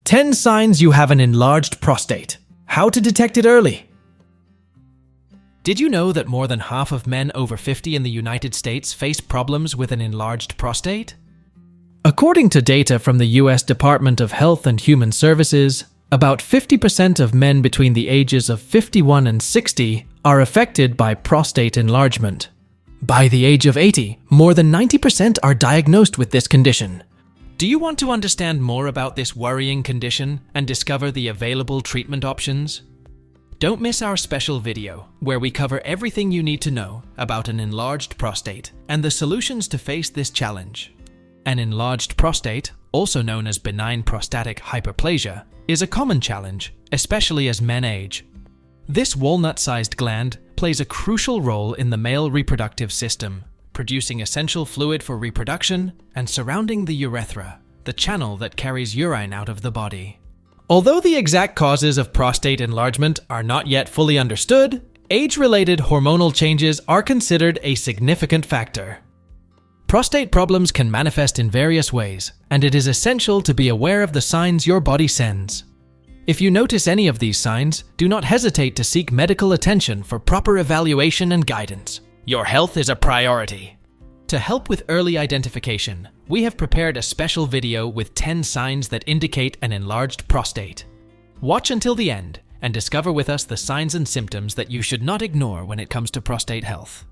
10 signs you have an enlarged prostate. How to detect it early. Did you know that more than half of men over 50 in the United States face problems with an enlarged prostate? According to data from the US Department of Health and Human Services, about 50% of men between the ages of 51 and 60 are affected by prostate enlargement. By the age of 80, more than 90% are diagnosed with this condition. Do you want to understand more about this worrying condition and discover the available treatment options? Don't miss our special video, where we cover everything you need to know about an enlarged prostate and the solutions to face this challenge. An enlarged prostate, also known as benign prostatic hyperplasia, is a common challenge, especially as men age. This walnut-sized gland plays a crucial role in the male reproductive system, producing essential fluid for reproduction and surrounding the urethra, the channel that carries urine out of the body. Although the exact causes of prostate enlargement are not yet fully understood, age-related hormonal changes are considered a significant factor. Prostate problems can manifest in various ways, and it is essential to be aware of the signs your body sends. If you notice any of these signs, do not hesitate to seek medical attention for proper evaluation and guidance. Your health is a priority. To help with early identification, we have prepared a special video with 10 signs that indicate an enlarged prostate. Watch until the end and discover with us the signs and symptoms that you should not ignore when it comes to prostate health.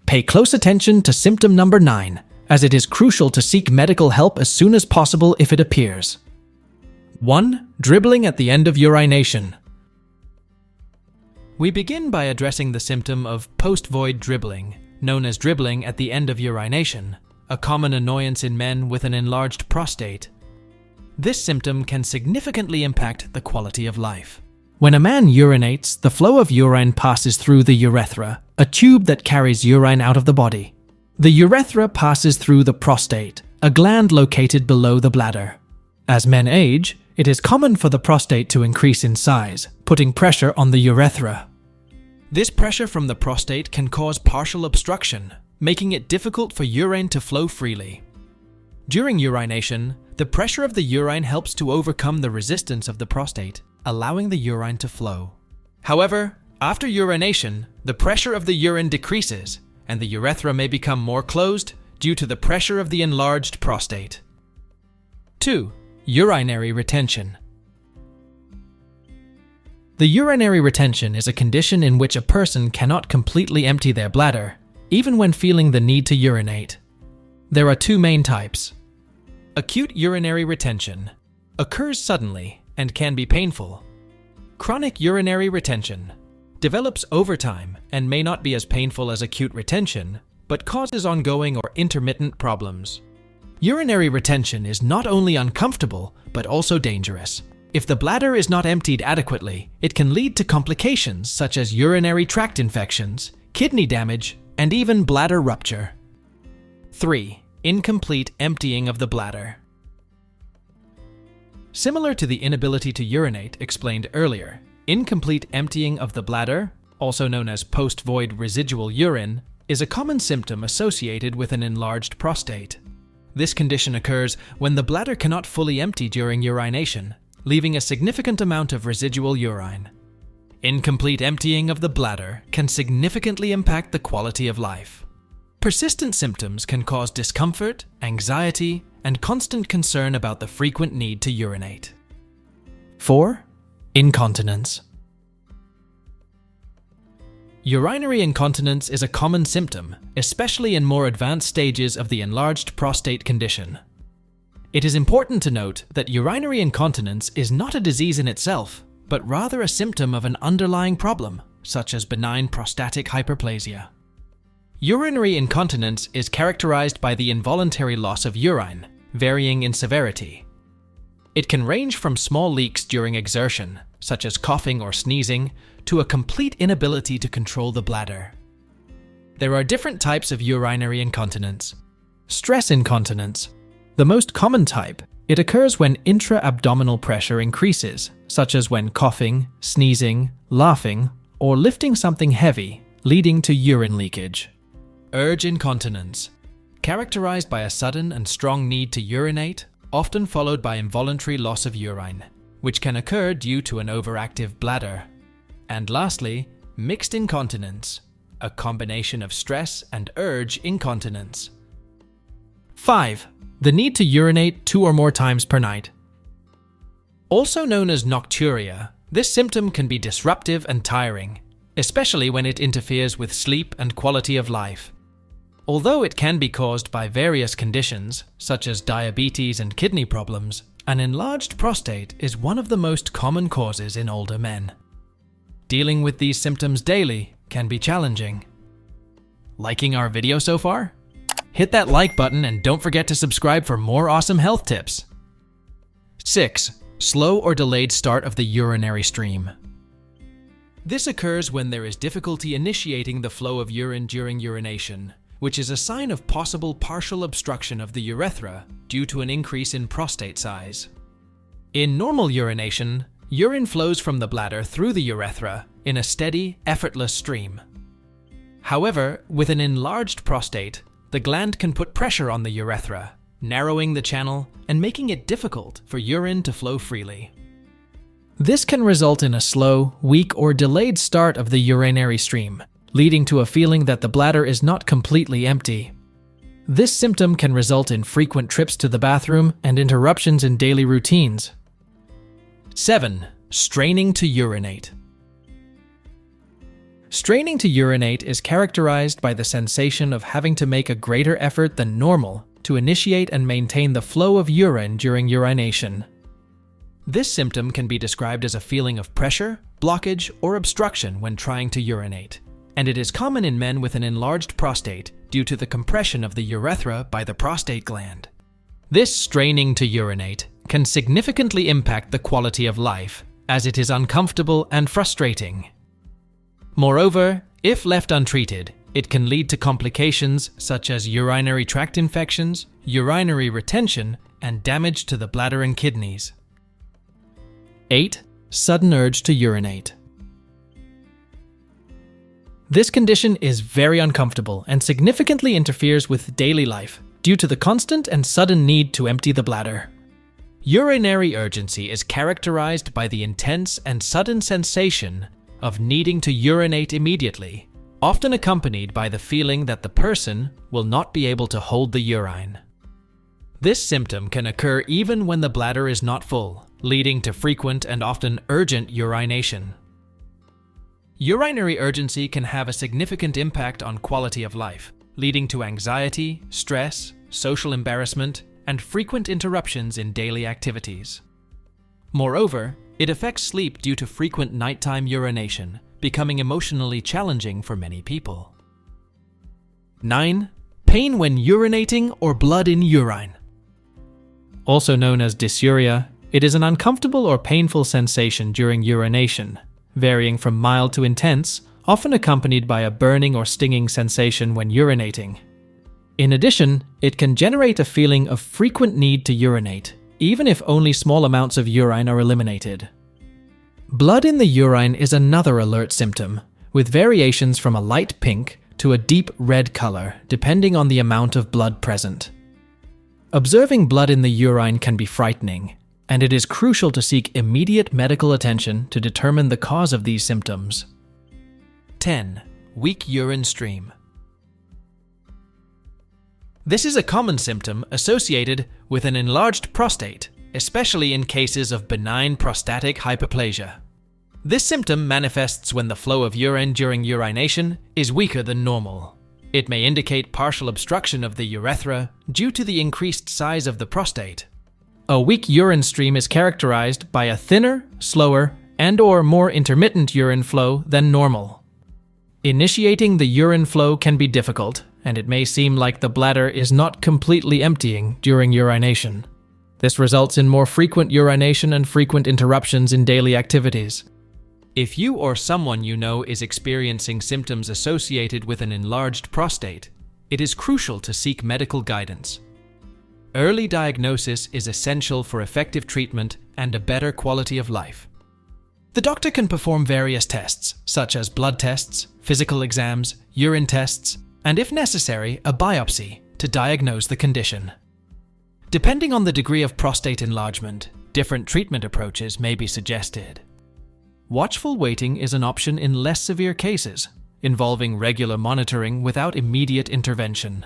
Pay close attention to symptom number 9, as it is crucial to seek medical help as soon as possible if it appears. 1. Dribbling at the end of urination. We begin by addressing the symptom of post-void dribbling, known as dribbling at the end of urination, a common annoyance in men with an enlarged prostate. This symptom can significantly impact the quality of life. When a man urinates, the flow of urine passes through the urethra, a tube that carries urine out of the body. The urethra passes through the prostate, a gland located below the bladder. As men age, it is common for the prostate to increase in size, putting pressure on the urethra. This pressure from the prostate can cause partial obstruction, making it difficult for urine to flow freely. During urination, the pressure of the urine helps to overcome the resistance of the prostate, allowing the urine to flow. However, after urination, the pressure of the urine decreases, and the urethra may become more closed due to the pressure of the enlarged prostate. 2. Urinary retention. The urinary retention is a condition in which a person cannot completely empty their bladder, even when feeling the need to urinate. There are 2 main types. Acute urinary retention occurs suddenly and can be painful. Chronic urinary retention develops over time and may not be as painful as acute retention, but causes ongoing or intermittent problems. Urinary retention is not only uncomfortable, but also dangerous. If the bladder is not emptied adequately, it can lead to complications such as urinary tract infections, kidney damage, and even bladder rupture. 3. Incomplete emptying of the bladder. Similar to the inability to urinate explained earlier, incomplete emptying of the bladder, also known as post-void residual urine, is a common symptom associated with an enlarged prostate. This condition occurs when the bladder cannot fully empty during urination, leaving a significant amount of residual urine. Incomplete emptying of the bladder can significantly impact the quality of life. Persistent symptoms can cause discomfort, anxiety, and constant concern about the frequent need to urinate. 4. Incontinence. Urinary incontinence is a common symptom, especially in more advanced stages of the enlarged prostate condition. It is important to note that urinary incontinence is not a disease in itself, but rather a symptom of an underlying problem, such as benign prostatic hyperplasia. Urinary incontinence is characterized by the involuntary loss of urine, varying in severity. It can range from small leaks during exertion, such as coughing or sneezing, to a complete inability to control the bladder. There are different types of urinary incontinence. Stress incontinence. The most common type, it occurs when intra-abdominal pressure increases, such as when coughing, sneezing, laughing, or lifting something heavy, leading to urine leakage. Urge incontinence. Characterized by a sudden and strong need to urinate, often followed by involuntary loss of urine. which can occur due to an overactive bladder. And lastly, mixed incontinence, a combination of stress and urge incontinence. 5. The need to urinate 2 or more times per night. Also known as nocturia, this symptom can be disruptive and tiring, especially when it interferes with sleep and quality of life. Although it can be caused by various conditions, such as diabetes and kidney problems, an enlarged prostate is one of the most common causes in older men. Dealing with these symptoms daily can be challenging. Liking our video so far? Hit that like button and don't forget to subscribe for more awesome health tips. 6. Slow or delayed start of the urinary stream. This occurs when there is difficulty initiating the flow of urine during urination, which is a sign of possible partial obstruction of the urethra due to an increase in prostate size. In normal urination, urine flows from the bladder through the urethra in a steady, effortless stream. However, with an enlarged prostate, the gland can put pressure on the urethra, narrowing the channel and making it difficult for urine to flow freely. This can result in a slow, weak, or delayed start of the urinary stream, leading to a feeling that the bladder is not completely empty. This symptom can result in frequent trips to the bathroom and interruptions in daily routines. 7. Straining to urinate. Straining to urinate is characterized by the sensation of having to make a greater effort than normal to initiate and maintain the flow of urine during urination. This symptom can be described as a feeling of pressure, blockage, or obstruction when trying to urinate, and it is common in men with an enlarged prostate due to the compression of the urethra by the prostate gland. This straining to urinate can significantly impact the quality of life, as it is uncomfortable and frustrating. Moreover, if left untreated, it can lead to complications such as urinary tract infections, urinary retention, and damage to the bladder and kidneys. 8. Sudden urge to urinate. This condition is very uncomfortable and significantly interferes with daily life due to the constant and sudden need to empty the bladder. Urinary urgency is characterized by the intense and sudden sensation of needing to urinate immediately, often accompanied by the feeling that the person will not be able to hold the urine. This symptom can occur even when the bladder is not full, leading to frequent and often urgent urination. Urinary urgency can have a significant impact on quality of life, leading to anxiety, stress, social embarrassment, and frequent interruptions in daily activities. Moreover, it affects sleep due to frequent nighttime urination, becoming emotionally challenging for many people. 9. Pain when urinating or blood in urine. Also known as dysuria, it is an uncomfortable or painful sensation during urination, varying from mild to intense, often accompanied by a burning or stinging sensation when urinating. In addition, it can generate a feeling of frequent need to urinate, even if only small amounts of urine are eliminated. Blood in the urine is another alert symptom, with variations from a light pink to a deep red color, depending on the amount of blood present. Observing blood in the urine can be frightening, and it is crucial to seek immediate medical attention to determine the cause of these symptoms. 10. Weak urine stream. This is a common symptom associated with an enlarged prostate, especially in cases of benign prostatic hyperplasia. This symptom manifests when the flow of urine during urination is weaker than normal. It may indicate partial obstruction of the urethra due to the increased size of the prostate. A weak urine stream is characterized by a thinner, slower, and/or more intermittent urine flow than normal. Initiating the urine flow can be difficult, and it may seem like the bladder is not completely emptying during urination. This results in more frequent urination and frequent interruptions in daily activities. If you or someone you know is experiencing symptoms associated with an enlarged prostate, it is crucial to seek medical guidance. Early diagnosis is essential for effective treatment and a better quality of life. The doctor can perform various tests, such as blood tests, physical exams, urine tests, and if necessary, a biopsy, to diagnose the condition. Depending on the degree of prostate enlargement, Different treatment approaches may be suggested. Watchful waiting is an option in less severe cases, involving regular monitoring without immediate intervention.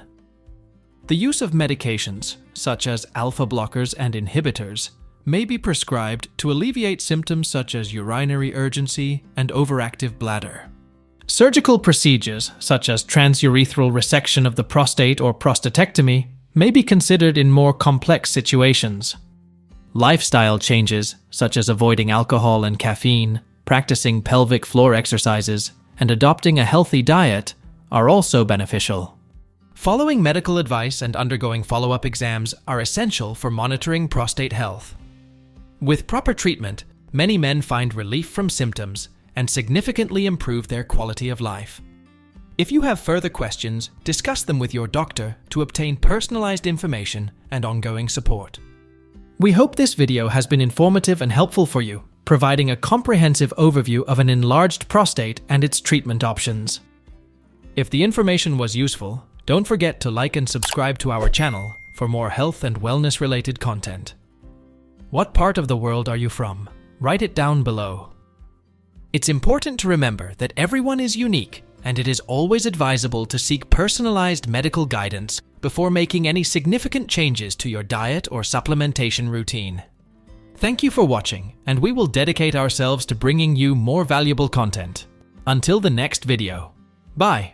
The use of medications, such as alpha blockers and inhibitors, may be prescribed to alleviate symptoms such as urinary urgency and overactive bladder. Surgical procedures, such as transurethral resection of the prostate or prostatectomy, may be considered in more complex situations. Lifestyle changes, such as avoiding alcohol and caffeine, practicing pelvic floor exercises, and adopting a healthy diet, are also beneficial. Following medical advice and undergoing follow-up exams are essential for monitoring prostate health. With proper treatment, many men find relief from symptoms and significantly improve their quality of life. If you have further questions, discuss them with your doctor to obtain personalized information and ongoing support. We hope this video has been informative and helpful for you, providing a comprehensive overview of an enlarged prostate and its treatment options. If the information was useful, don't forget to like and subscribe to our channel for more health and wellness-related content. What part of the world are you from? Write it down below. It's important to remember that everyone is unique, and it is always advisable to seek personalized medical guidance before making any significant changes to your diet or supplementation routine. Thank you for watching, and we will dedicate ourselves to bringing you more valuable content. Until the next video. Bye.